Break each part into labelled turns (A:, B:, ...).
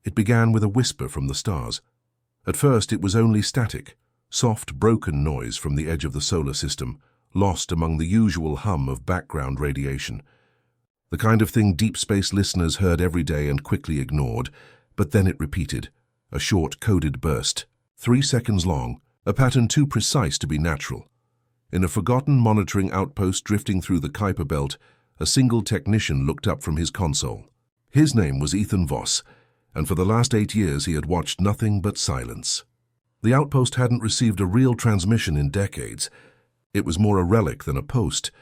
A: It began with a whisper from the stars. At first it was only static, soft, broken noise from the edge of the solar system, lost among the usual hum of background radiation. The kind of thing deep space listeners heard every day and quickly ignored, but then it repeated, a short coded burst, 3 seconds long, a pattern too precise to be natural. In a forgotten monitoring outpost drifting through the Kuiper Belt, a single technician looked up from his console. His name was Ethan Voss, and for the last 8 years he had watched nothing but silence. The outpost hadn't received a real transmission in decades. It was more a relic than a post.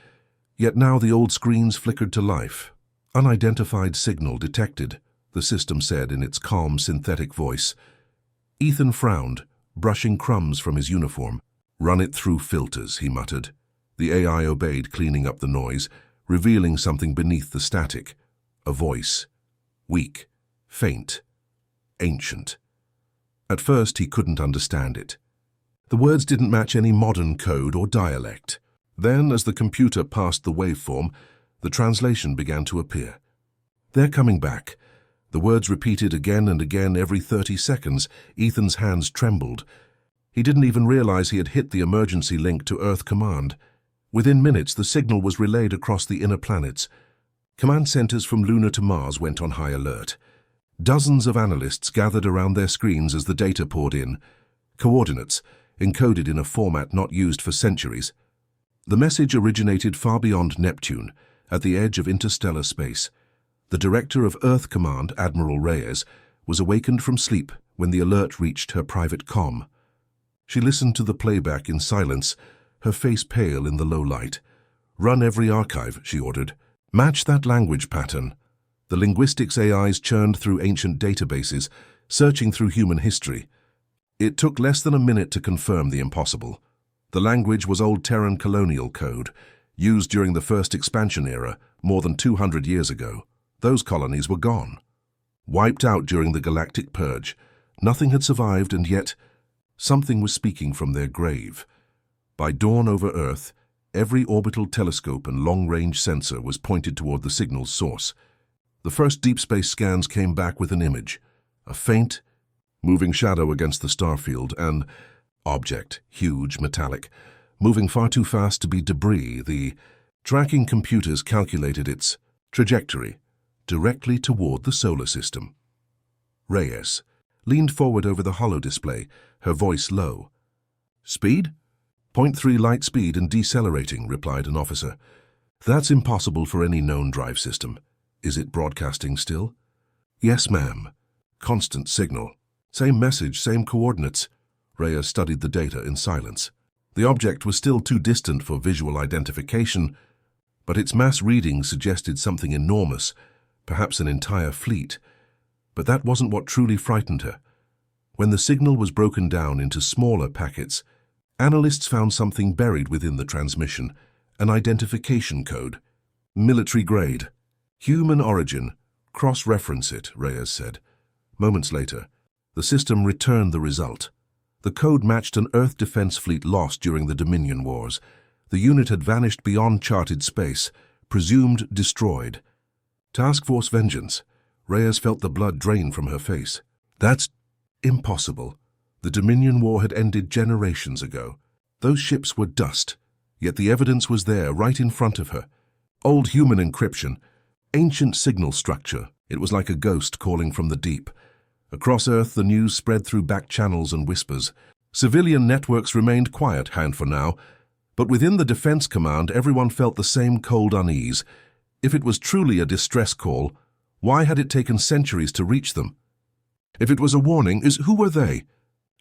A: Yet now the old screens flickered to life. Unidentified signal detected, the system said in its calm, synthetic voice. Ethan frowned, brushing crumbs from his uniform. Run it through filters, he muttered. The AI obeyed, cleaning up the noise, revealing something beneath the static. A voice. Weak, faint, ancient. At first he couldn't understand it. The words didn't match any modern code or dialect. Then, as the computer passed the waveform, the translation began to appear. They're coming back. The words repeated again and again every 30 seconds. Ethan's hands trembled. He didn't even realize he had hit the emergency link to Earth Command. Within minutes, the signal was relayed across the inner planets. Command centers from Luna to Mars went on high alert. Dozens of analysts gathered around their screens as the data poured in. Coordinates, encoded in a format not used for centuries. The message originated far beyond Neptune, at the edge of interstellar space. The director of Earth Command, Admiral Reyes, was awakened from sleep when the alert reached her private comm. She listened to the playback in silence, her face pale in the low light. Run every archive, she ordered. Match that language pattern. The linguistics AIs churned through ancient databases, searching through human history. It took less than a minute to confirm the impossible. The language was old Terran colonial code, used during the first expansion era, more than 200 years ago. Those colonies were gone. Wiped out during the galactic purge. Nothing had survived, and yet something was speaking from their grave. By dawn over Earth, every orbital telescope and long-range sensor was pointed toward the signal's source. The first deep space scans came back with an image, a faint, moving shadow against the starfield, an object, huge, metallic, moving far too fast to be debris. The tracking computers calculated its trajectory directly toward the solar system. Reyes leaned forward over the holodisplay, her voice low. Speed? 0.3 light speed and decelerating, replied an officer. That's impossible for any known drive system. Is it broadcasting still? Yes, ma'am. Constant signal. Same message, same coordinates. Reyes studied the data in silence. The object was still too distant for visual identification, but its mass reading suggested something enormous, perhaps an entire fleet. But that wasn't what truly frightened her. When the signal was broken down into smaller packets, analysts found something buried within the transmission, an identification code. Military grade. Human origin. Cross-reference it, Reyes said. Moments later, the system returned the result. The code matched an Earth defense fleet lost during the Dominion Wars. The unit had vanished beyond charted space, presumed destroyed. Task Force Vengeance. Reyes felt the blood drain from her face. That's impossible. The Dominion War had ended generations ago. Those ships were dust, yet the evidence was there right in front of her. Old human encryption, ancient signal structure. It was like a ghost calling from the deep. Across Earth, the news spread through back channels and whispers. Civilian networks remained quiet, hand for now, but within the Defense Command, everyone felt the same cold unease. If it was truly a distress call, why had it taken centuries to reach them? If it was a warning, who were they?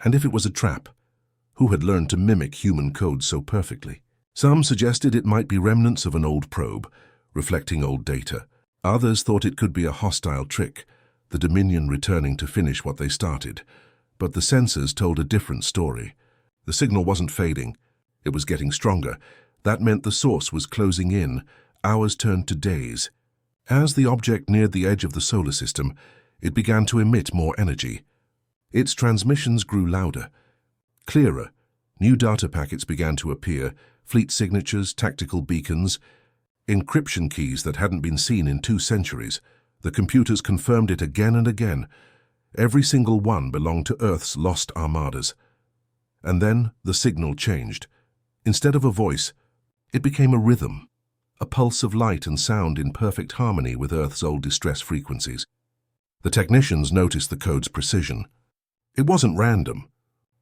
A: And if it was a trap, who had learned to mimic human code so perfectly? Some suggested it might be remnants of an old probe, reflecting old data. Others thought it could be a hostile trick, the Dominion returning to finish what they started. But the sensors told a different story. The signal wasn't fading. It was getting stronger. That meant the source was closing in. Hours turned to days. As the object neared the edge of the solar system, it began to emit more energy. Its transmissions grew louder, clearer. New data packets began to appear, fleet signatures, tactical beacons, encryption keys that hadn't been seen in 2 centuries. The computers confirmed it again and again. Every single one belonged to Earth's lost armadas. And then the signal changed. Instead of a voice, it became a rhythm, a pulse of light and sound in perfect harmony with Earth's old distress frequencies. The technicians noticed the code's precision. It wasn't random.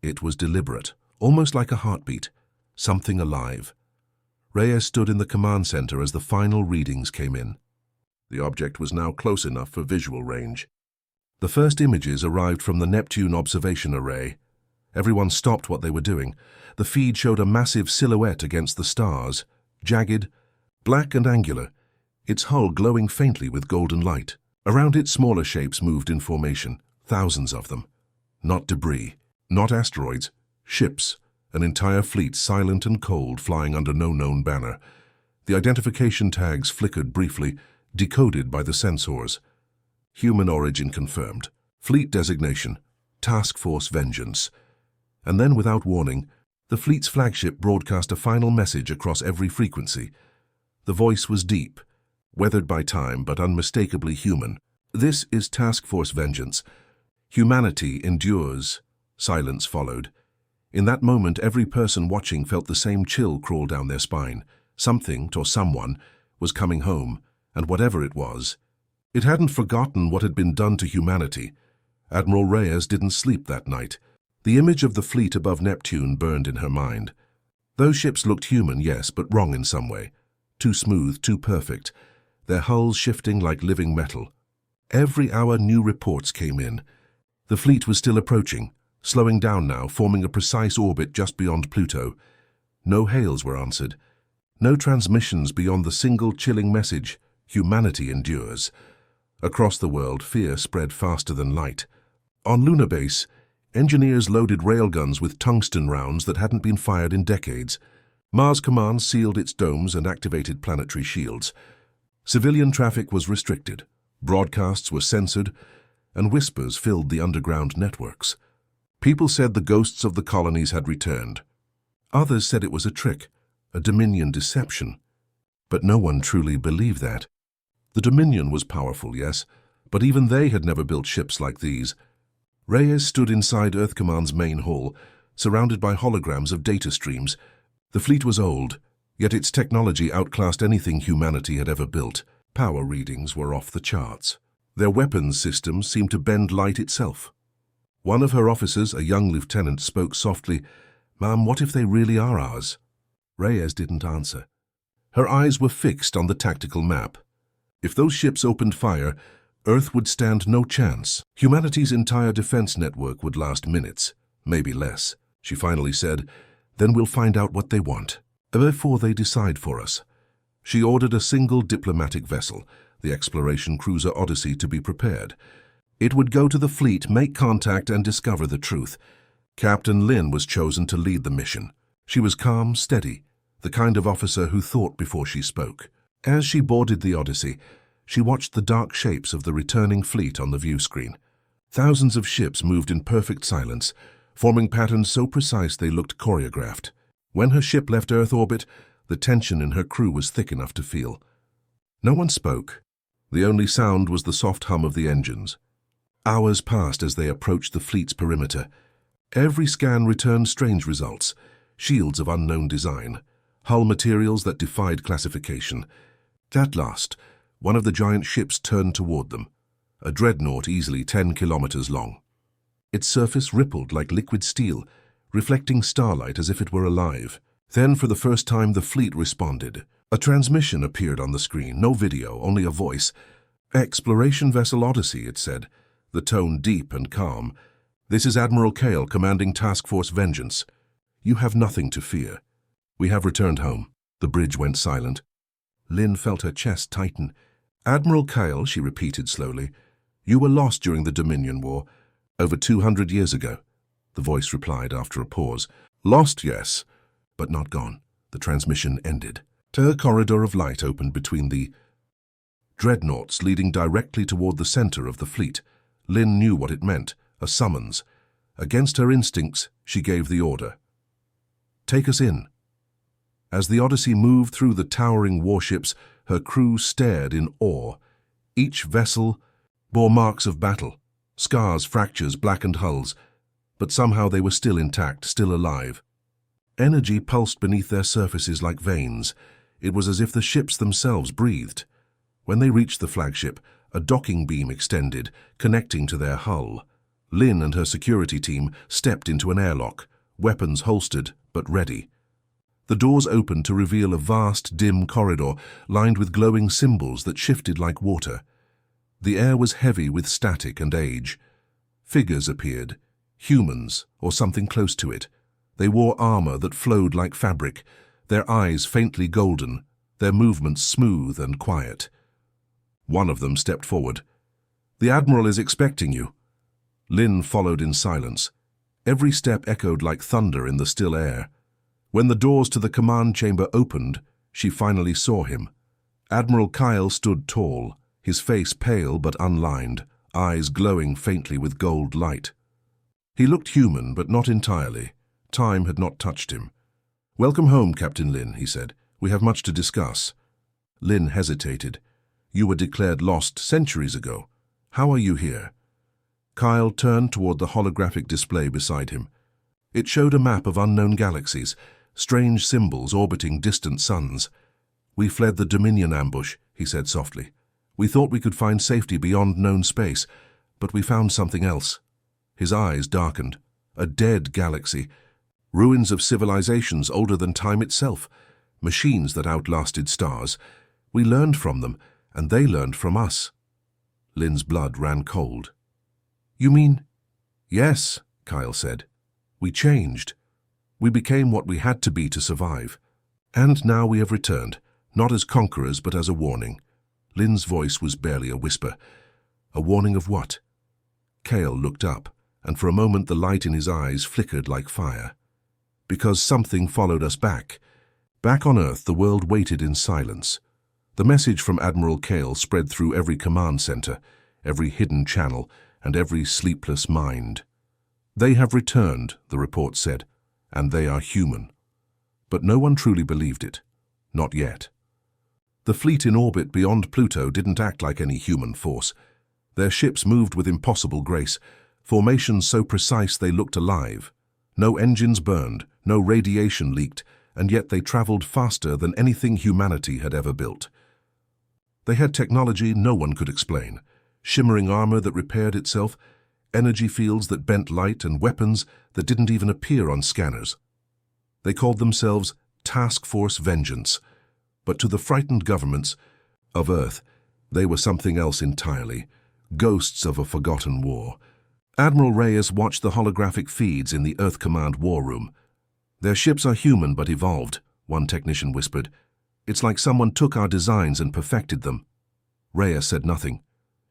A: It was deliberate, almost like a heartbeat, something alive. Reyes stood in the command center as the final readings came in. The object was now close enough for visual range. The first images arrived from the Neptune observation array. Everyone stopped what they were doing. The feed showed a massive silhouette against the stars, jagged, black and angular, its hull glowing faintly with golden light. Around it, smaller shapes moved in formation, thousands of them. Not debris, not asteroids, ships, an entire fleet silent and cold flying under no known banner. The identification tags flickered briefly, decoded by the sensors. Human origin confirmed. Fleet designation, Task Force Vengeance. And then, without warning, the fleet's flagship broadcast a final message across every frequency. The voice was deep, weathered by time but unmistakably human. This is Task Force Vengeance. Humanity endures. Silence followed. In that moment, every person watching felt the same chill crawl down their spine. Something, or someone, was coming home, and whatever it was, it hadn't forgotten what had been done to humanity. Admiral Reyes didn't sleep that night. The image of the fleet above Neptune burned in her mind. Those ships looked human, yes, but wrong in some way. Too smooth, too perfect, their hulls shifting like living metal. Every hour new reports came in. The fleet was still approaching, slowing down now, forming a precise orbit just beyond Pluto. No hails were answered. No transmissions beyond the single chilling message, humanity endures. Across the world, fear spread faster than light. On Lunar Base, engineers loaded railguns with tungsten rounds that hadn't been fired in decades. Mars Command sealed its domes and activated planetary shields. Civilian traffic was restricted, broadcasts were censored, and whispers filled the underground networks. People said the ghosts of the colonies had returned. Others said it was a trick, a Dominion deception. But no one truly believed that. The Dominion was powerful, yes, but even they had never built ships like these. Reyes stood inside Earth Command's main hall, surrounded by holograms of data streams. The fleet was old, yet its technology outclassed anything humanity had ever built. Power readings were off the charts. Their weapons systems seemed to bend light itself. One of her officers, a young lieutenant, spoke softly, "Ma'am, what if they really are ours?" Reyes didn't answer. Her eyes were fixed on the tactical map. If those ships opened fire, Earth would stand no chance. Humanity's entire defense network would last minutes, maybe less. She finally said, "Then we'll find out what they want, before they decide for us." She ordered a single diplomatic vessel, the exploration cruiser Odyssey, to be prepared. It would go to the fleet, make contact, and discover the truth. Captain Lin was chosen to lead the mission. She was calm, steady, the kind of officer who thought before she spoke. As she boarded the Odyssey, she watched the dark shapes of the returning fleet on the view screen. Thousands of ships moved in perfect silence, forming patterns so precise they looked choreographed. When her ship left Earth orbit, the tension in her crew was thick enough to feel. No one spoke. The only sound was the soft hum of the engines. Hours passed as they approached the fleet's perimeter. Every scan returned strange results: shields of unknown design, hull materials that defied classification. At last, one of the giant ships turned toward them, a dreadnought easily 10 kilometers long. Its surface rippled like liquid steel, reflecting starlight as if it were alive. Then, for the first time, the fleet responded. A transmission appeared on the screen, no video, only a voice. "Exploration Vessel Odyssey," it said, the tone deep and calm. "This is Admiral Kale, commanding Task Force Vengeance. You have nothing to fear. We have returned home." The bridge went silent. Lynn felt her chest tighten. "Admiral Kale," she repeated slowly, "you were lost during the Dominion War, over 200 years ago." The voice replied after a pause. "Lost, yes, but not gone." The transmission ended. A corridor of light opened between the dreadnoughts, leading directly toward the center of the fleet. Lynn knew what it meant, a summons. Against her instincts, she gave the order. "Take us in." As the Odyssey moved through the towering warships, her crew stared in awe. Each vessel bore marks of battle, Scars, fractures, blackened hulls, but somehow they were still intact, still alive. Energy pulsed beneath their surfaces like veins. It was as if the ships themselves breathed. When they reached the flagship, a docking beam extended, connecting to their hull. Lynn and her security team stepped into an airlock, weapons holstered but ready. The doors opened to reveal a vast, dim corridor lined with glowing symbols that shifted like water. The air was heavy with static and age. Figures appeared, humans or something close to it. They wore armor that flowed like fabric, their eyes faintly golden, their movements smooth and quiet. One of them stepped forward. "The Admiral is expecting you." Lynn followed in silence. Every step echoed like thunder in the still air. When the doors to the command chamber opened, she finally saw him. Admiral Kyle stood tall, his face pale but unlined, eyes glowing faintly with gold light. He looked human, but not entirely. Time had not touched him. "Welcome home, Captain Lynn," he said. "We have much to discuss." Lynn hesitated. "You were declared lost centuries ago. How are you here?" Kyle turned toward the holographic display beside him. It showed a map of unknown galaxies, strange symbols orbiting distant suns. "We fled the Dominion ambush," he said softly. "We thought we could find safety beyond known space, but we found something else." His eyes darkened. A dead galaxy. Ruins of civilizations older than time itself. Machines that outlasted stars. We learned from them, and they learned from us. Lynn's blood ran cold. "You mean?" "Yes," Kyle said. "We changed. We became what we had to be to survive. And now we have returned, not as conquerors but as a warning." Lynn's voice was barely a whisper. "A warning of what?" Kyle looked up, and for a moment the light in his eyes flickered like fire. "Because something followed us back. Back on Earth, the world waited in silence. The message from Admiral Kale spread through every command center, every hidden channel, and every sleepless mind. 'They have returned,' the report said, 'and they are human.' But no one truly believed it. Not yet. The fleet in orbit beyond Pluto didn't act like any human force. Their ships moved with impossible grace, formations so precise they looked alive. No engines burned, no radiation leaked, and yet they traveled faster than anything humanity had ever built. They had technology no one could explain, shimmering armor that repaired itself, energy fields that bent light, and weapons that didn't even appear on scanners. They called themselves Task Force Vengeance, but to the frightened governments of Earth, they were something else entirely, ghosts of a forgotten war. Admiral Reyes watched the holographic feeds in the Earth Command war room. "Their ships are human but evolved," one technician whispered. "It's like someone took our designs and perfected them." Reyes said nothing.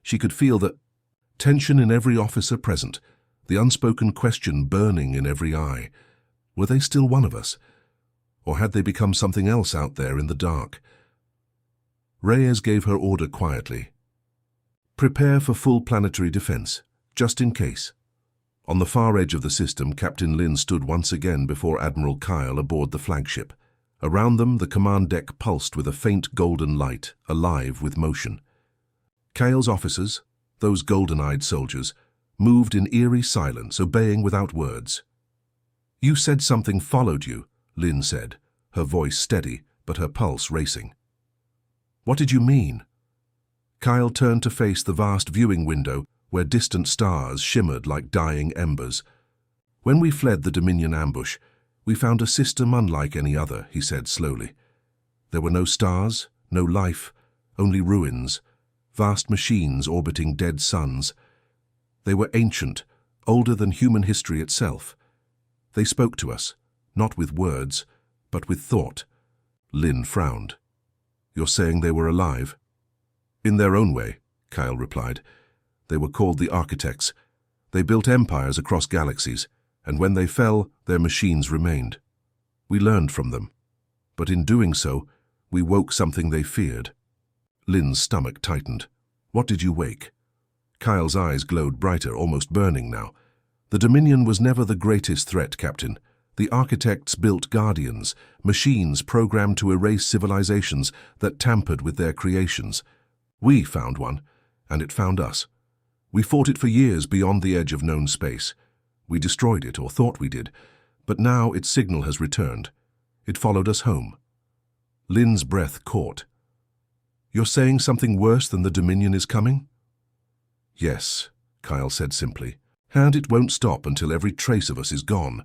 A: She could feel the tension in every officer present, the unspoken question burning in every eye. Were they still one of us? Or had they become something else out there in the dark? Reyes gave her order quietly. "Prepare for full planetary defense, just in case." On the far edge of the system, Captain Lynn stood once again before Admiral Kyle aboard the flagship. Around them, the command deck pulsed with a faint golden light, alive with motion. Kyle's officers, those golden-eyed soldiers, moved in eerie silence, obeying without words. "You said something followed you," Lynn said, her voice steady, but her pulse racing. "What did you mean?" Kyle turned to face the vast viewing window where distant stars shimmered like dying embers. "When we fled the Dominion ambush, we found a system unlike any other," he said slowly. "There were no stars, no life, only ruins, vast machines orbiting dead suns. They were ancient, older than human history itself. They spoke to us, not with words, but with thought." Lynn frowned. "You're saying they were alive?" "In their own way," Kyle replied. "They were called the Architects. They built empires across galaxies, and when they fell, their machines remained. We learned from them. But in doing so, we woke something they feared." Lynn's stomach tightened. "What did you wake?" Kyle's eyes glowed brighter, almost burning now. "The Dominion was never the greatest threat, Captain. The Architects built Guardians, machines programmed to erase civilizations that tampered with their creations. We found one, and it found us. We fought it for years beyond the edge of known space. We destroyed it, or thought we did, but now its signal has returned. It followed us home. Lynn's breath caught. You're saying something worse than the Dominion is coming? Yes, Kyle said simply. And it won't stop until every trace of us is gone.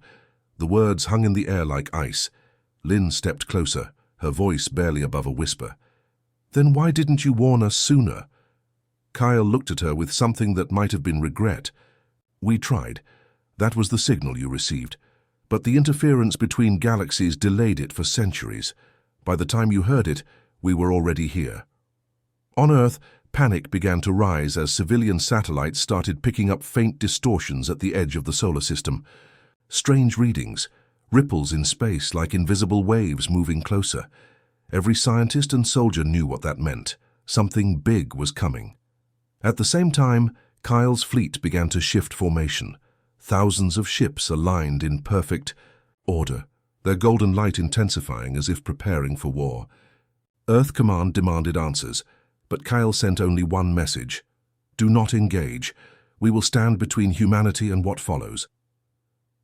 A: The words hung in the air like ice. Lynn stepped closer, her voice barely above a whisper. Then why didn't you warn us sooner? Kyle looked at her with something that might have been regret. We tried. That was the signal you received. But the interference between galaxies delayed it for centuries. By the time you heard it, we were already here. On Earth, panic began to rise as civilian satellites started picking up faint distortions at the edge of the solar system. Strange readings, ripples in space like invisible waves moving closer. Every scientist and soldier knew what that meant. Something big was coming. At the same time, Kyle's fleet began to shift formation. Thousands of ships aligned in perfect order, their golden light intensifying as if preparing for war. Earth Command demanded answers, but Kyle sent only one message. Do not engage. We will stand between humanity and what follows.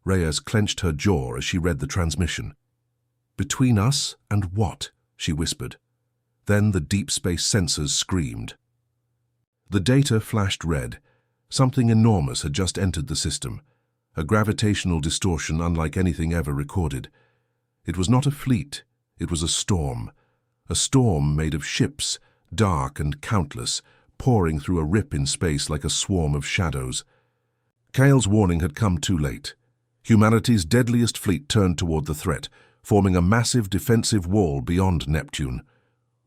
A: Reyes clenched her jaw as she read the transmission. Between us and what? She whispered. Then the deep space sensors screamed. The data flashed red. Something enormous had just entered the system. A gravitational distortion unlike anything ever recorded. It was not a fleet. It was a storm. A storm made of ships, dark and countless, pouring through a rip in space like a swarm of shadows. Kyle's warning had come too late. Humanity's deadliest fleet turned toward the threat, forming a massive defensive wall beyond Neptune.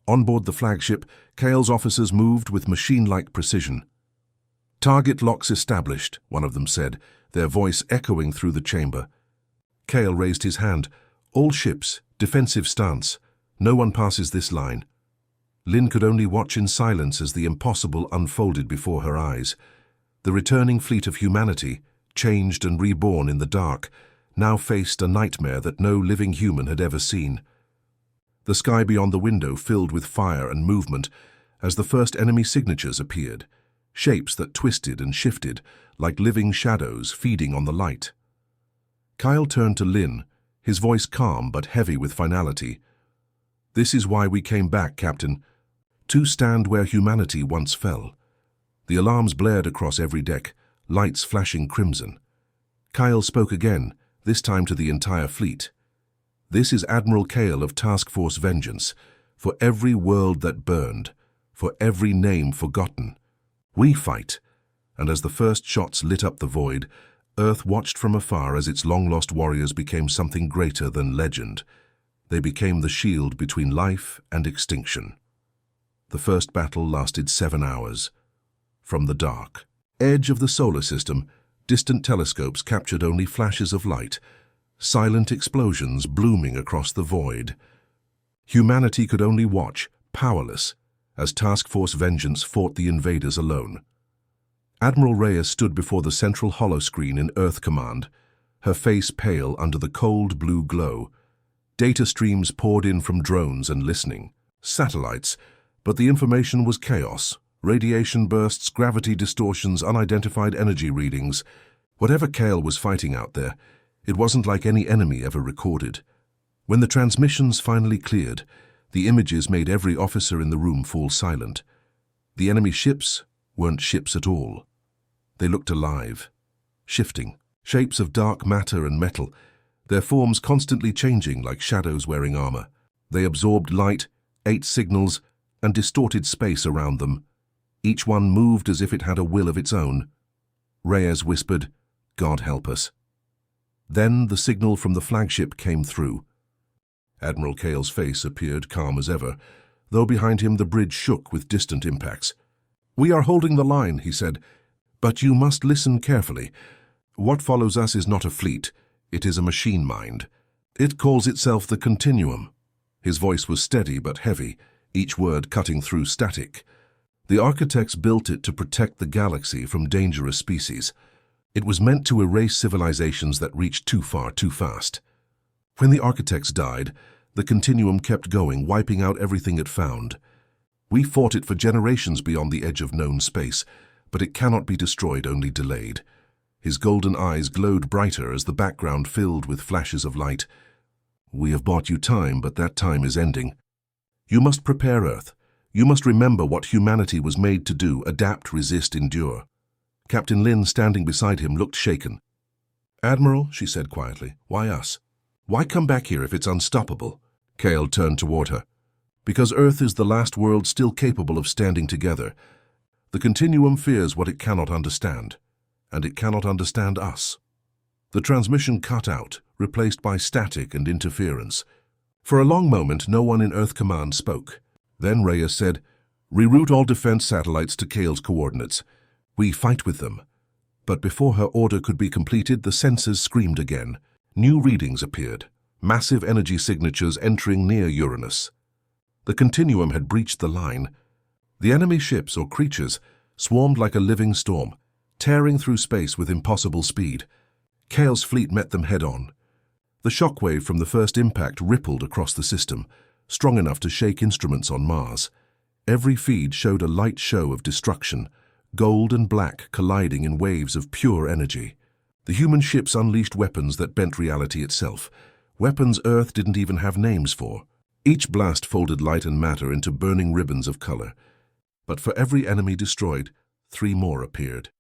A: On board the flagship, Kyle's officers moved with machine-like precision. Target locks established, one of them said, their voice echoing through the chamber. Kyle raised his hand. All ships, defensive stance. No one passes this line. Lynn could only watch in silence as the impossible unfolded before her eyes. The returning fleet of humanity, changed and reborn in the dark, now faced a nightmare that no living human had ever seen. The sky beyond the window filled with fire and movement as the first enemy signatures appeared, shapes that twisted and shifted like living shadows feeding on the light. Kyle turned to Lynn, his voice calm but heavy with finality. This is why we came back, Captain. To stand where humanity once fell. The alarms blared across every deck, lights flashing crimson. Kyle spoke again, this time to the entire fleet. This is Admiral Kale of Task Force Vengeance, for every world that burned, for every name forgotten. We fight, and as the first shots lit up the void, Earth watched from afar as its long-lost warriors became something greater than legend. They became the shield between life and extinction. The first battle lasted 7 hours. From the dark edge of the solar system, distant telescopes captured only flashes of light, silent explosions blooming across the void. Humanity could only watch, powerless, as Task Force Vengeance fought the invaders alone. Admiral Reyes stood before the central holoscreen in Earth Command, her face pale under the cold blue glow. Data streams poured in from drones and listening satellites, but the information was chaos. Radiation bursts, gravity distortions, unidentified energy readings. Whatever Kale was fighting out there, it wasn't like any enemy ever recorded. When the transmissions finally cleared, the images made every officer in the room fall silent. The enemy ships weren't ships at all. They looked alive, shifting, shapes of dark matter and metal, their forms constantly changing like shadows wearing armor. They absorbed light, ate signals, and distorted space around them. Each one moved as if it had a will of its own. Reyes whispered, "God help us." Then the signal from the flagship came through. Admiral Kale's face appeared calm as ever, though behind him the bridge shook with distant impacts. "We are holding the line," he said, "but you must listen carefully. What follows us is not a fleet, it is a machine mind. It calls itself the Continuum." His voice was steady but heavy, each word cutting through static. The architects built it to protect the galaxy from dangerous species. It was meant to erase civilizations that reached too far too fast. When the architects died, the Continuum kept going, wiping out everything it found. We fought it for generations beyond the edge of known space, but it cannot be destroyed, only delayed. His golden eyes glowed brighter as the background filled with flashes of light. We have bought you time, but that time is ending. You must prepare Earth. You must remember what humanity was made to do: adapt, resist, endure. Captain Lin, standing beside him, looked shaken. Admiral, she said quietly, why us? Why come back here if it's unstoppable? Kale turned toward her. Because Earth is the last world still capable of standing together. The Continuum fears what it cannot understand, and it cannot understand us. The transmission cut out, replaced by static and interference. For a long moment, no one in Earth Command spoke. Then Reyes said, "Reroute all defense satellites to Kale's coordinates. We fight with them." But before her order could be completed, the sensors screamed again. New readings appeared, massive energy signatures entering near Uranus. The Continuum had breached the line. The enemy ships or creatures swarmed like a living storm, tearing through space with impossible speed. Kale's fleet met them head-on. The shockwave from the first impact rippled across the system, strong enough to shake instruments on Mars. Every feed showed a light show of destruction, gold and black colliding in waves of pure energy. The human ships unleashed weapons that bent reality itself, weapons Earth didn't even have names for. Each blast folded light and matter into burning ribbons of color. But for every enemy destroyed, 3 more appeared.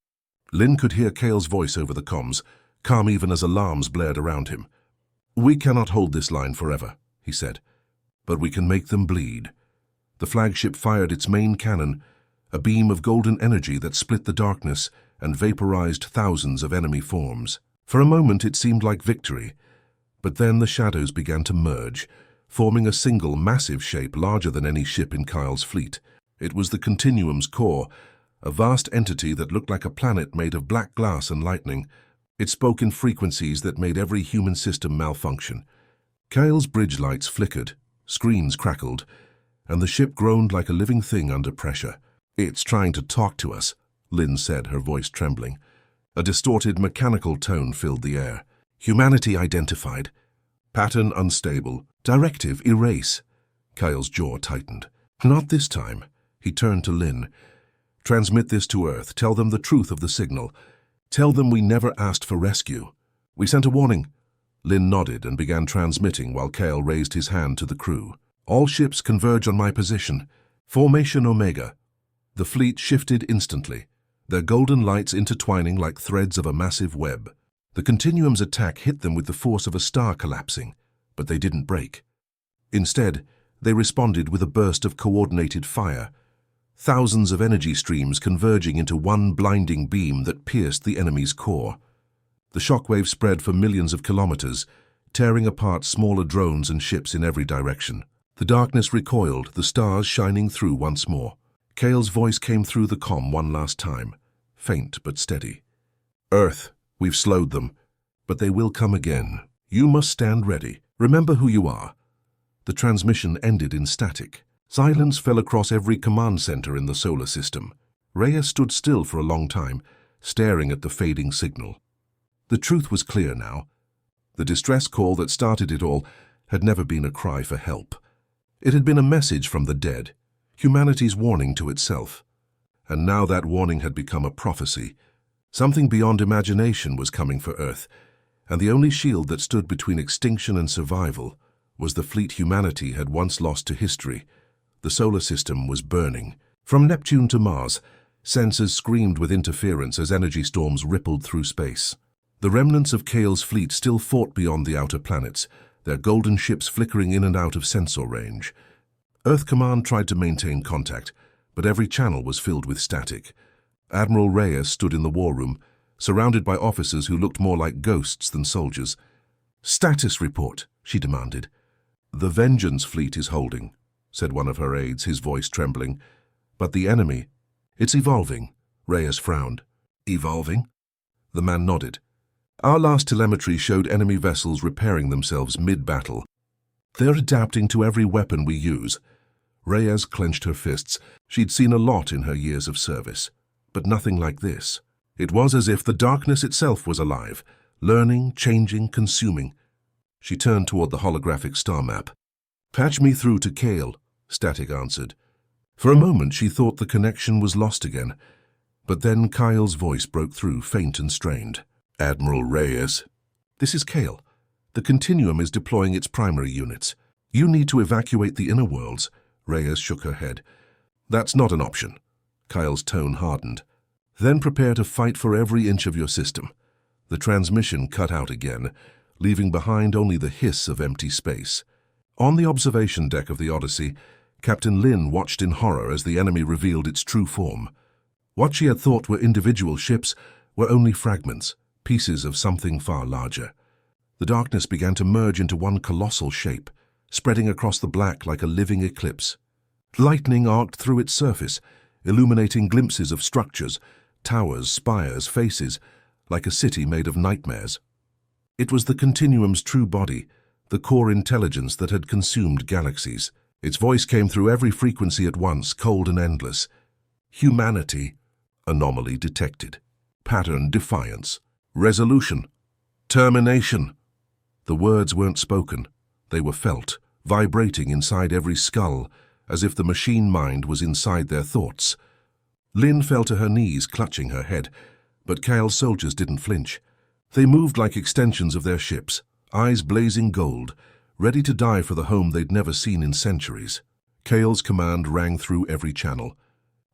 A: Lin could hear Kale's voice over the comms, calm even as alarms blared around him. "We cannot hold this line forever," he said, "but we can make them bleed." The flagship fired its main cannon, a beam of golden energy that split the darkness and vaporized thousands of enemy forms. For a moment it seemed like victory, but then the shadows began to merge, forming a single massive shape larger than any ship in Kyle's fleet. It was the Continuum's core, a vast entity that looked like a planet made of black glass and lightning. It spoke in frequencies that made every human system malfunction. Kyle's bridge lights flickered, screens crackled, and the ship groaned like a living thing under pressure. "It's trying to talk to us," Lin said, her voice trembling. A distorted, mechanical tone filled the air. "Humanity identified. Pattern unstable. Directive erase." Kyle's jaw tightened. "Not this time." He turned to Lin. "Transmit this to Earth. Tell them the truth of the signal. Tell them we never asked for rescue. We sent a warning." Lin nodded and began transmitting while Kale raised his hand to the crew. "All ships converge on my position. Formation Omega." The fleet shifted instantly, their golden lights intertwining like threads of a massive web. The Continuum's attack hit them with the force of a star collapsing, but they didn't break. Instead, they responded with a burst of coordinated fire, thousands of energy streams converging into one blinding beam that pierced the enemy's core. The shockwave spread for millions of kilometers, tearing apart smaller drones and ships in every direction. The darkness recoiled, the stars shining through once more. Kale's voice came through the comm one last time, faint but steady. "Earth, we've slowed them, but they will come again. You must stand ready. Remember who you are." The transmission ended in static. Silence fell across every command center in the solar system. Reyes stood still for a long time, staring at the fading signal. The truth was clear now. The distress call that started it all had never been a cry for help. It had been a message from the dead, humanity's warning to itself. And now that warning had become a prophecy. Something beyond imagination was coming for Earth, and the only shield that stood between extinction and survival was the fleet humanity had once lost to history. The solar system was burning. From Neptune to Mars, sensors screamed with interference as energy storms rippled through space. The remnants of Kale's fleet still fought beyond the outer planets, their golden ships flickering in and out of sensor range. Earth Command tried to maintain contact, but every channel was filled with static. Admiral Reyes stood in the war room, surrounded by officers who looked more like ghosts than soldiers. "Status report," she demanded. "The Vengeance fleet is holding," said one of her aides, his voice trembling. "But the enemy, it's evolving." Reyes frowned. "Evolving?" The man nodded. "Our last telemetry showed enemy vessels repairing themselves mid-battle. They're adapting to every weapon we use." Reyes clenched her fists. She'd seen a lot in her years of service, but nothing like this. It was as if the darkness itself was alive, learning, changing, consuming. She turned toward the holographic star map. "Patch me through to Kale," Static answered. For a moment she thought the connection was lost again. But then Kyle's voice broke through, faint and strained. "Admiral Reyes, this is Kale. The Continuum is deploying its primary units. You need to evacuate the inner worlds." Reyes shook her head. "That's not an option." Kyle's tone hardened. "Then prepare to fight for every inch of your system." The transmission cut out again, leaving behind only the hiss of empty space. On the observation deck of the Odyssey, Captain Lin watched in horror as the enemy revealed its true form. What she had thought were individual ships were only fragments, pieces of something far larger. The darkness began to merge into one colossal shape, spreading across the black like a living eclipse. Lightning arced through its surface, illuminating glimpses of structures, towers, spires, faces, like a city made of nightmares. It was the Continuum's true body, the core intelligence that had consumed galaxies. Its voice came through every frequency at once, cold and endless. Humanity. Anomaly detected. Pattern defiance. Resolution. Termination. The words weren't spoken. They were felt, vibrating inside every skull, as if the machine mind was inside their thoughts. Lin fell to her knees, clutching her head, but Kyle's soldiers didn't flinch. They moved like extensions of their ships, eyes blazing gold, ready to die for the home they'd never seen in centuries. Kyle's command rang through every channel.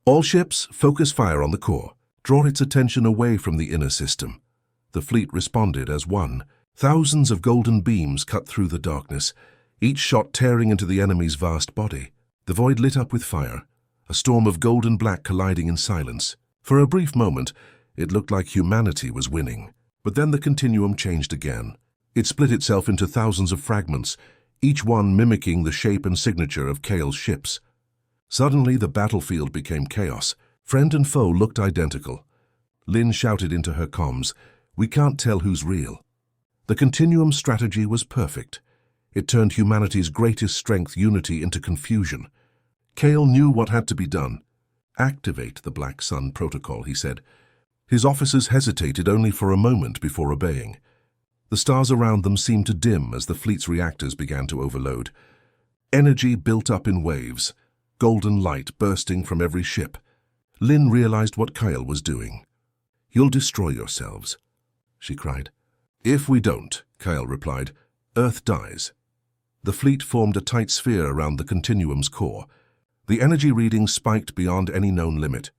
A: "All ships, focus fire on the core. Draw its attention away from the inner system." The fleet responded as one. Thousands of golden beams cut through the darkness, each shot tearing into the enemy's vast body. The void lit up with fire, a storm of gold and black colliding in silence. For a brief moment, it looked like humanity was winning. But then the Continuum changed again. It split itself into thousands of fragments, each one mimicking the shape and signature of Kale's ships. Suddenly, the battlefield became chaos. Friend and foe looked identical. Lin shouted into her comms, "We can't tell who's real." The Continuum's strategy was perfect. It turned humanity's greatest strength, unity, into confusion. Kale knew what had to be done. "Activate the Black Sun Protocol," he said. His officers hesitated only for a moment before obeying. The stars around them seemed to dim as the fleet's reactors began to overload. Energy built up in waves, golden light bursting from every ship. Lin realized what Kyle was doing. "You'll destroy yourselves," she cried. "If we don't," Kyle replied, "Earth dies." The fleet formed a tight sphere around the Continuum's core. The energy readings spiked beyond any known limit.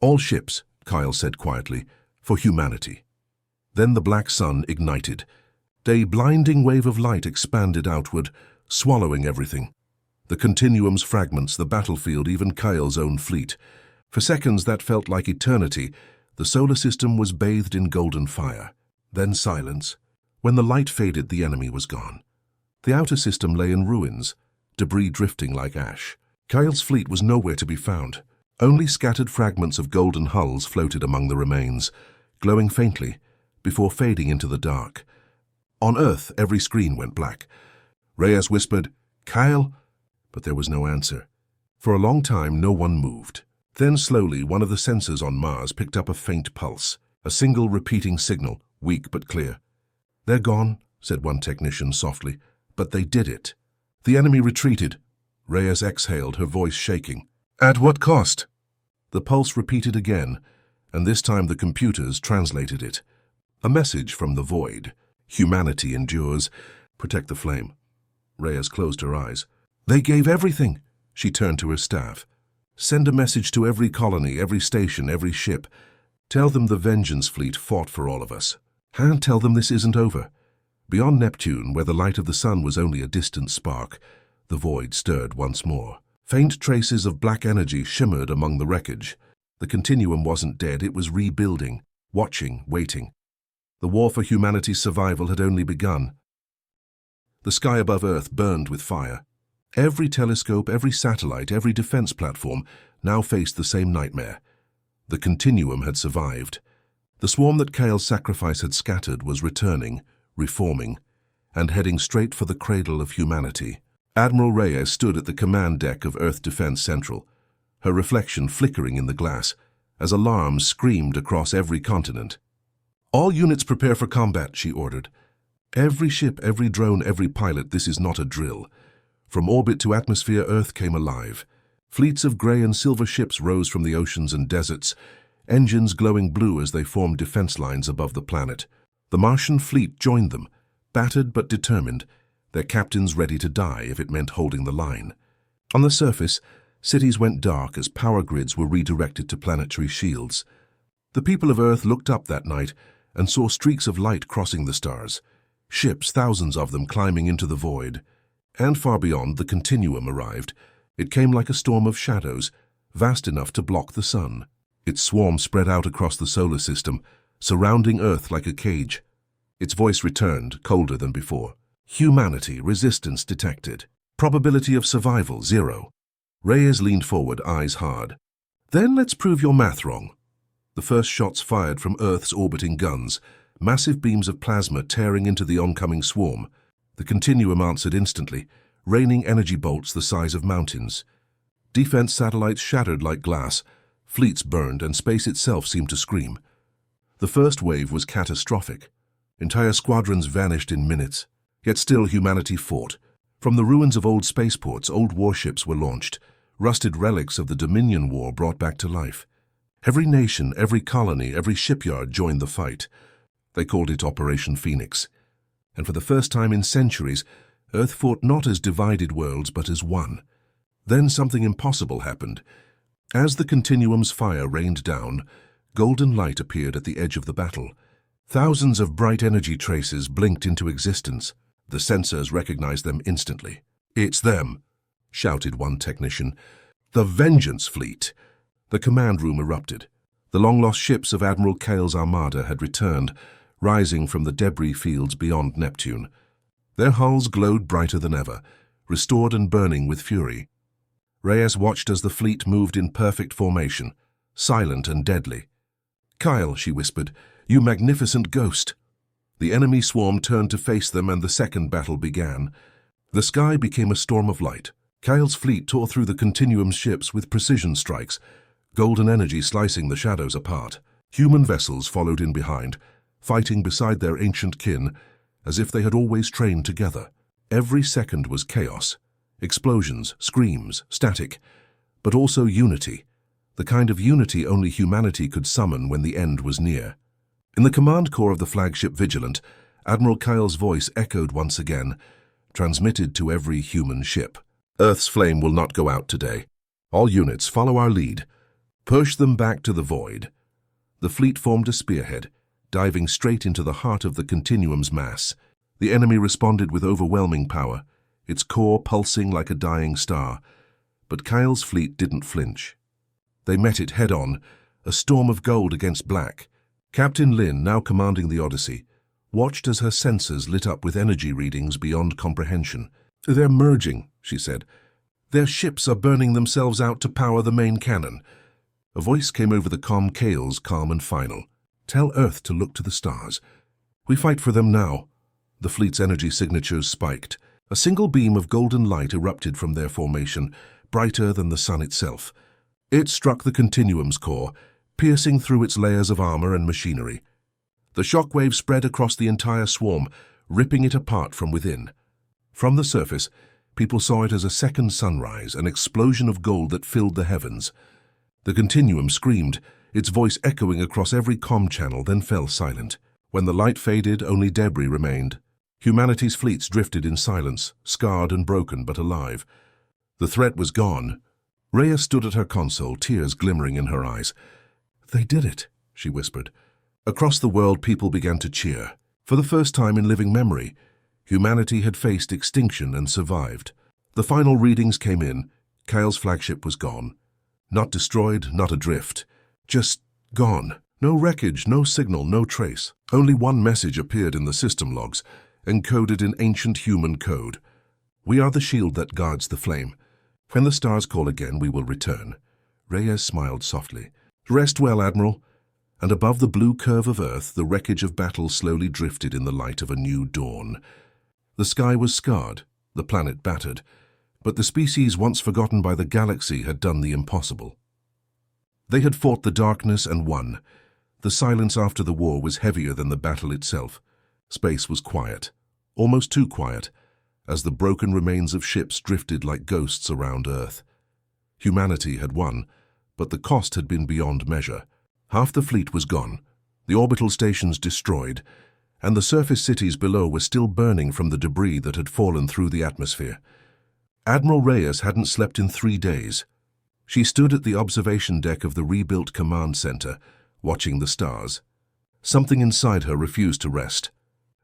A: "All ships," Kyle said quietly, "for humanity." Then the black sun ignited. A blinding wave of light expanded outward, swallowing everything. The Continuum's fragments, the battlefield, even Kyle's own fleet. For seconds that felt like eternity. The solar system was bathed in golden fire. Then silence. When the light faded, the enemy was gone. The outer system lay in ruins, debris drifting like ash. Kyle's fleet was nowhere to be found. Only scattered fragments of golden hulls floated among the remains, glowing faintly, before fading into the dark. On Earth, every screen went black. Reyes whispered, "Kyle?" But there was no answer. For a long time, no one moved. Then slowly, one of the sensors on Mars picked up a faint pulse, a single repeating signal, weak but clear. "They're gone," said one technician softly, "but they did it." The enemy retreated. Reyes exhaled, her voice shaking. "At what cost?" The pulse repeated again, and this time the computers translated it. A message from the void. "Humanity endures. Protect the flame." Reyes closed her eyes. "They gave everything." She turned to her staff. "Send a message to every colony, every station, every ship. Tell them the Vengeance Fleet fought for all of us. And tell them this isn't over." Beyond Neptune, where the light of the sun was only a distant spark, the void stirred once more. Faint traces of black energy shimmered among the wreckage. The Continuum wasn't dead, it was rebuilding, watching, waiting. The war for humanity's survival had only begun. The sky above Earth burned with fire. Every telescope, every satellite, every defense platform now faced the same nightmare. The Continuum had survived. The swarm that Kale's sacrifice had scattered was returning, reforming, and heading straight for the cradle of humanity. Admiral Reyes stood at the command deck of Earth Defense Central, her reflection flickering in the glass, as alarms screamed across every continent. "All units prepare for combat," she ordered. "Every ship, every drone, every pilot, this is not a drill." From orbit to atmosphere, Earth came alive. Fleets of gray and silver ships rose from the oceans and deserts, engines glowing blue as they formed defense lines above the planet. The Martian fleet joined them, battered but determined, their captains ready to die if it meant holding the line. On the surface, cities went dark as power grids were redirected to planetary shields. The people of Earth looked up that night and saw streaks of light crossing the stars, ships, thousands of them climbing into the void. And far beyond, the continuum arrived. It came like a storm of shadows, vast enough to block the sun. Its swarm spread out across the solar system, surrounding Earth like a cage. Its voice returned, colder than before. Humanity, resistance detected. Probability of survival, 0. Reyes leaned forward, eyes hard. Then let's prove your math wrong. The first shots fired from Earth's orbiting guns, massive beams of plasma tearing into the oncoming swarm. The continuum answered instantly, raining energy bolts the size of mountains. Defense satellites shattered like glass, fleets burned, and space itself seemed to scream. The first wave was catastrophic. Entire squadrons vanished in minutes, yet still humanity fought. From the ruins of old spaceports, old warships were launched, rusted relics of the Dominion War brought back to life. Every nation, every colony, every shipyard joined the fight. They called it Operation Phoenix. And for the first time in centuries, Earth fought not as divided worlds but as one. Then something impossible happened. As the continuum's fire rained down, golden light appeared at the edge of the battle. Thousands of bright energy traces blinked into existence. The sensors recognized them instantly. "It's them," shouted one technician. "The Vengeance Fleet." The command room erupted. The long-lost ships of Admiral Cale's armada had returned, rising from the debris fields beyond Neptune. Their hulls glowed brighter than ever, restored and burning with fury. Reyes watched as the fleet moved in perfect formation, silent and deadly. "Kyle," she whispered, "you magnificent ghost." The enemy swarm turned to face them, and the second battle began. The sky became a storm of light. Kyle's fleet tore through the Continuum's ships with precision strikes, golden energy slicing the shadows apart. Human vessels followed in behind, fighting beside their ancient kin, as if they had always trained together. Every second was chaos. Explosions, screams, static, but also unity. The kind of unity only humanity could summon when the end was near. In the command core of the flagship Vigilant, Admiral Kyle's voice echoed once again, transmitted to every human ship. "Earth's flame will not go out today. All units, follow our lead. Push them back to the void." The fleet formed a spearhead, diving straight into the heart of the Continuum's mass. The enemy responded with overwhelming power, its core pulsing like a dying star. But Kyle's fleet didn't flinch. They met it head-on, a storm of gold against black. Captain Lin, now commanding the Odyssey, watched as her sensors lit up with energy readings beyond comprehension. "They're merging," she said. "Their ships are burning themselves out to power the main cannon." A voice came over the comm, Kale's, calm and final. "Tell Earth to look to the stars. We fight for them now." The fleet's energy signatures spiked. A single beam of golden light erupted from their formation, brighter than the sun itself. It struck the Continuum's core, piercing through its layers of armor and machinery. The shockwave spread across the entire swarm, ripping it apart from within. From the surface, people saw it as a second sunrise, an explosion of gold that filled the heavens. The Continuum screamed, its voice echoing across every comm channel, then fell silent. When the light faded, only debris remained. Humanity's fleets drifted in silence, scarred and broken but alive. The threat was gone. Rhea stood at her console, tears glimmering in her eyes. "They did it," she whispered. Across the world, people began to cheer. For the first time in living memory, humanity had faced extinction and survived. The final readings came in. Kyle's flagship was gone. Not destroyed, not adrift. Just gone. No wreckage, no signal, no trace. Only one message appeared in the system logs, encoded in ancient human code. "We are the shield that guards the flame. When the stars call again, we will return." Reyes smiled softly. "Rest well, Admiral." And above the blue curve of Earth, the wreckage of battle slowly drifted in the light of a new dawn. The sky was scarred, the planet battered, but the species once forgotten by the galaxy had done the impossible. They had fought the darkness and won. The silence after the war was heavier than the battle itself. Space was quiet, almost too quiet, as the broken remains of ships drifted like ghosts around Earth. Humanity had won, but the cost had been beyond measure. Half the fleet was gone, the orbital stations destroyed, and the surface cities below were still burning from the debris that had fallen through the atmosphere. Admiral Reyes hadn't slept in 3 days. She stood at the observation deck of the rebuilt command center, watching the stars. Something inside her refused to rest.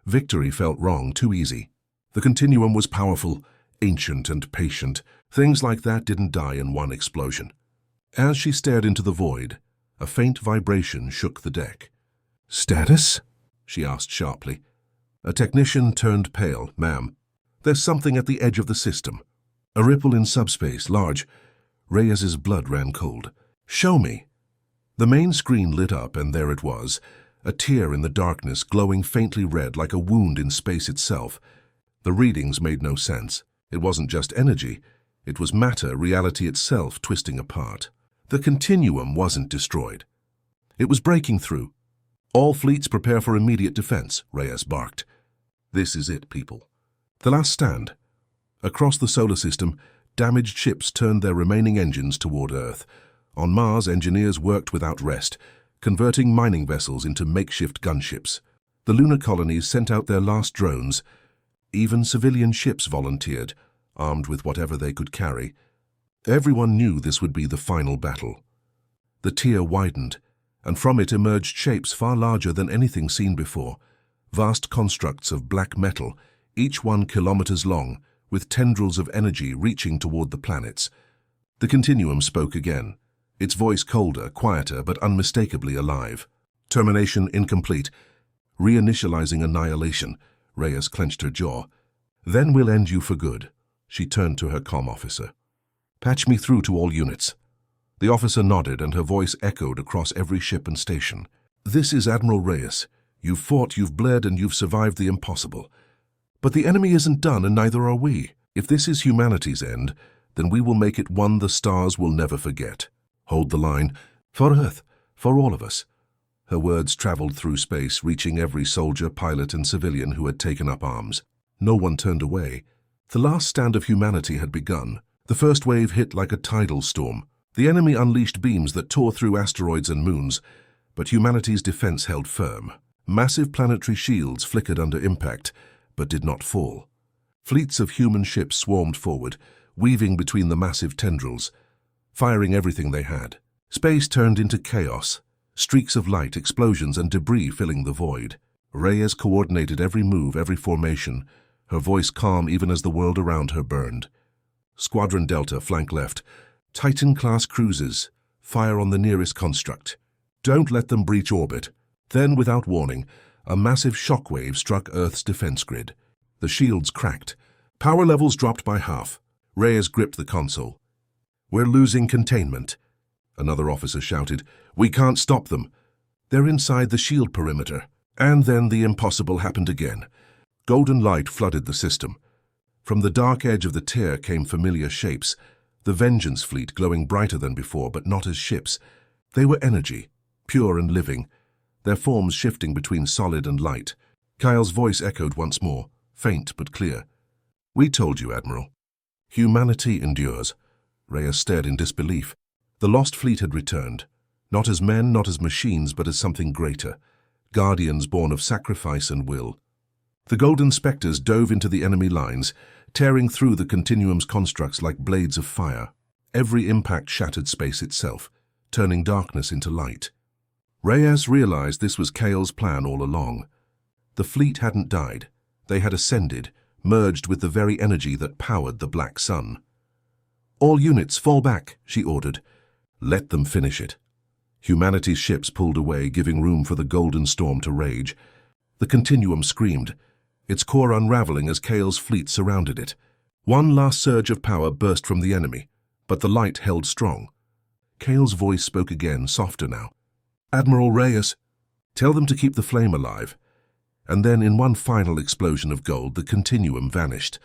A: Victory felt wrong, too easy. The continuum was powerful, ancient and patient. Things like that didn't die in one explosion. As she stared into the void, a faint vibration shook the deck. "Status?" she asked sharply. A technician turned pale. "Ma'am, there's something at the edge of the system. A ripple in subspace, large." Reyes's blood ran cold. "Show me." The main screen lit up, and there it was, a tear in the darkness glowing faintly red like a wound in space itself. The readings made no sense. It wasn't just energy. It was matter, reality itself, twisting apart. The continuum wasn't destroyed. It was breaking through. "All fleets prepare for immediate defense," Reyes barked. "This is it, people. The last stand." Across the solar system, damaged ships turned their remaining engines toward Earth. On Mars, engineers worked without rest, converting mining vessels into makeshift gunships. The lunar colonies sent out their last drones. Even civilian ships volunteered, armed with whatever they could carry. Everyone knew this would be the final battle. The tier widened, and from it emerged shapes far larger than anything seen before. Vast constructs of black metal, each 1 kilometers long, with tendrils of energy reaching toward the planets. The continuum spoke again, its voice colder, quieter, but unmistakably alive. "Termination incomplete. Reinitializing annihilation." Reyes clenched her jaw. "Then we'll end you for good." She turned to her comm officer. "Patch me through to all units." The officer nodded, and her voice echoed across every ship and station. "This is Admiral Reyes. You've fought, you've bled, and you've survived the impossible. But the enemy isn't done, and neither are we. If this is humanity's end, then we will make it one the stars will never forget. Hold the line. For Earth. For all of us." Her words traveled through space, reaching every soldier, pilot, and civilian who had taken up arms. No one turned away. The last stand of humanity had begun. The first wave hit like a tidal storm. The enemy unleashed beams that tore through asteroids and moons, but humanity's defense held firm. Massive planetary shields flickered under impact, but did not fall. Fleets of human ships swarmed forward, weaving between the massive tendrils, firing everything they had. Space turned into chaos, streaks of light, explosions, and debris filling the void. Reyes coordinated every move, every formation, her voice calm even as the world around her burned. "Squadron Delta, flank left. Titan-class cruisers. Fire on the nearest construct. Don't let them breach orbit." Then, without warning, a massive shockwave struck Earth's defense grid. The shields cracked. Power levels dropped by half. Reyes gripped the console. "We're losing containment." Another officer shouted. "We can't stop them. They're inside the shield perimeter." And then the impossible happened again. Golden light flooded the system. From the dark edge of the tear came familiar shapes. The Vengeance fleet glowing brighter than before, but not as ships. They were energy, pure and living, their forms shifting between solid and light. Kyle's voice echoed once more, faint but clear. "We told you, Admiral. Humanity endures." Reyes stared in disbelief. The lost fleet had returned, not as men, not as machines, but as something greater. Guardians born of sacrifice and will. The golden specters dove into the enemy lines, tearing through the continuum's constructs like blades of fire. Every impact shattered space itself, turning darkness into light. Reyes realized this was Kale's plan all along. The fleet hadn't died. They had ascended, merged with the very energy that powered the Black Sun. "All units, fall back," she ordered. "Let them finish it." Humanity's ships pulled away, giving room for the golden storm to rage. The continuum screamed, its core unraveling as Kale's fleet surrounded it. One last surge of power burst from the enemy, but the light held strong. Kale's voice spoke again, softer now. "Admiral Reyes, tell them to keep the flame alive." And then, in one final explosion of gold, the continuum vanished.